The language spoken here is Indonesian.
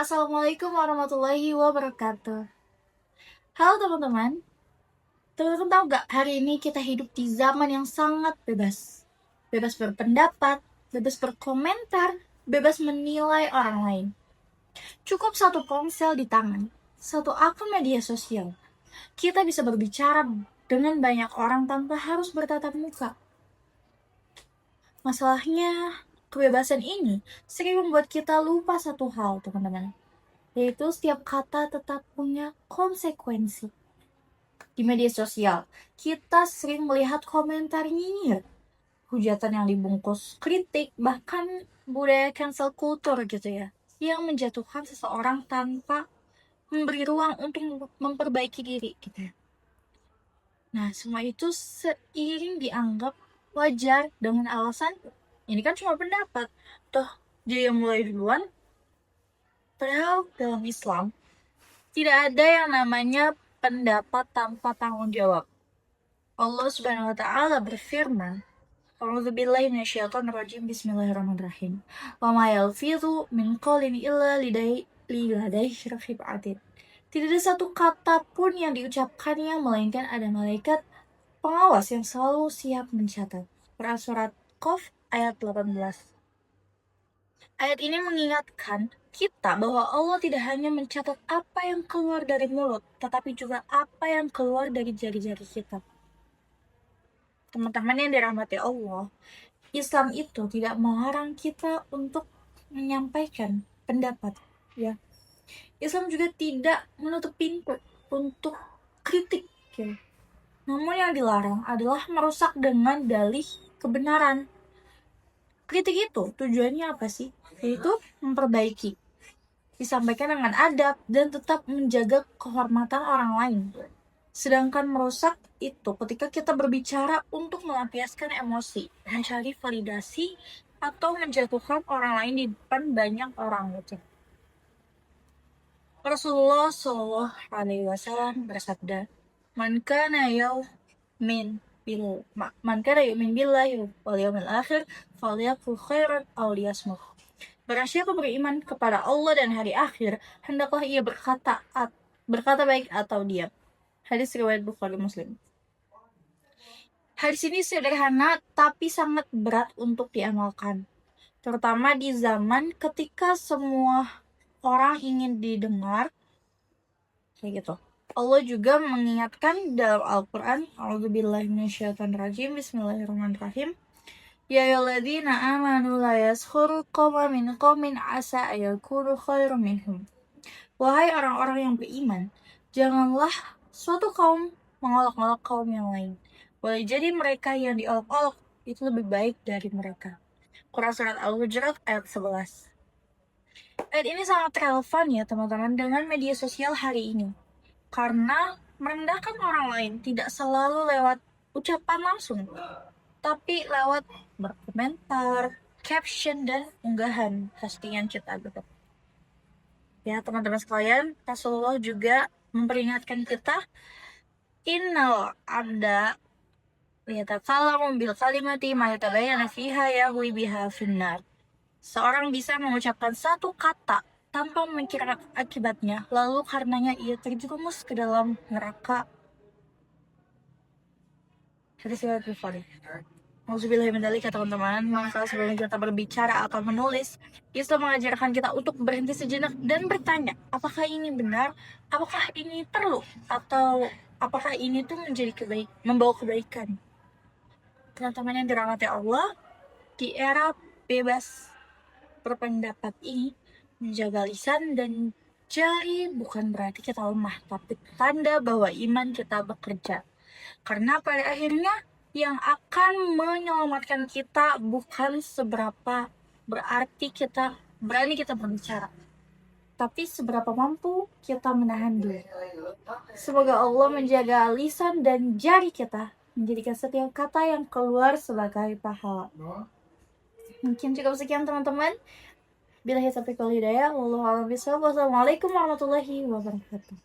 Assalamualaikum warahmatullahi wabarakatuh. Halo teman-teman, teman-teman tahu gak hari ini kita hidup di zaman yang sangat bebas. Bebas berpendapat, bebas berkomentar, bebas menilai orang lain. Cukup satu ponsel di tangan, satu akun media sosial. Kita bisa berbicara dengan banyak orang tanpa harus bertatap muka. Masalahnya, kebebasan ini sering membuat kita lupa satu hal, teman-teman. Yaitu setiap kata tetap punya konsekuensi. Di media sosial, kita sering melihat komentar nyinyir, hujatan yang dibungkus kritik, bahkan budaya cancel culture gitu ya, yang menjatuhkan seseorang tanpa memberi ruang untuk memperbaiki diri gitu ya. Nah, semua itu seiring dianggap wajar dengan alasan ini kan cuma pendapat, toh dia yang mulai duluan. Padahal dalam Islam tidak ada yang namanya pendapat tanpa tanggung jawab. Allah Subhanahu wa taala berfirman, A'udzubillahi minasyaitonirrajim. Bismillahirrahmanirrahim. Wa ma yalfidhu min qawlin illa ladaihi raqibun atid. Tidak ada satu kata pun yang diucapkannya melainkan ada malaikat pengawas yang selalu siap mencatat. Surat Qaf ayat 18. Ayat ini mengingatkan kita bahwa Allah tidak hanya mencatat apa yang keluar dari mulut, tetapi juga apa yang keluar dari jari-jari kita. Teman-teman yang dirahmati Allah, Islam itu tidak melarang kita untuk menyampaikan pendapat, ya. Islam juga tidak menutup pintu untuk kritik, ya. Namun yang dilarang adalah merusak dengan dalih kebenaran. Kritik itu tujuannya apa sih? Yaitu memperbaiki, disampaikan dengan adab dan tetap menjaga kehormatan orang lain. Sedangkan merusak itu ketika kita berbicara untuk melampiaskan emosi, mencari validasi, atau menjatuhkan orang lain di depan banyak orang gitu. Rasulullah Shallallahu Alaihi Wasallam bersabda, "Man kana yu'min billahi wal yawmil akhir falyaqul khairan aw liyasmut." Barang siapa beriman kepada Allah dan hari akhir, hendaklah ia berkata baik atau diam. Hadis riwayat Bukhari Muslim. Hadis ini sederhana tapi sangat berat untuk diamalkan, terutama di zaman ketika semua orang ingin didengar kayak gitu. Allah juga mengingatkan dalam Al-Quran, A'udzubillahi minasyaitonirrajim, Bismillahirrahmanirrahim. Ya ayyuhalladzina amanu la yaskhur qaumun min qaumin asa ayakunu khairum minhum. Wahai orang-orang yang beriman, janganlah suatu kaum mengolok-olok kaum yang lain. Boleh jadi mereka yang diolok-olok itu lebih baik dari mereka. Quran Surat Al-Hujurat ayat 11. Ayat ini sangat relevan ya teman-teman dengan media sosial hari ini. Karena merendahkan orang lain tidak selalu lewat ucapan langsung, tapi lewat berkomentar, caption, dan unggahan postingan kita gitu. Ya teman-teman sekalian, Rasulullah juga memperingatkan kita, innal abda yatakallamu bil kalimati ma yatabayyana fiha yahwi biha finnar. Seorang bisa mengucapkan satu kata tanpa memikirkan akibatnya, lalu karenanya ia terjerumus ke dalam neraka. Hadis riwayat Bukhari. Auzubillahimindzalik, teman-teman. Maka sebelum kita berbicara atau menulis, Islam mengajarkan kita untuk berhenti sejenak dan bertanya, apakah ini benar? Apakah ini perlu? Atau apakah ini tuh membawa kebaikan? Teman-teman yang dirahmati Allah, di era bebas berpendapat ini, menjaga lisan dan jari bukan berarti kita lemah, tapi tanda bahwa iman kita bekerja. Karena pada akhirnya yang akan menyelamatkan kita bukan seberapa berani kita berbicara, tapi seberapa mampu kita menahan diri. Semoga Allah menjaga lisan dan jari kita, menjadikan setiap kata yang keluar sebagai pahala. Mungkin cukup sekian teman-teman. Billahi taufiq wal hidayah. Wallahu a'lam bishawab. Wassalamualaikum warahmatullahi wabarakatuh.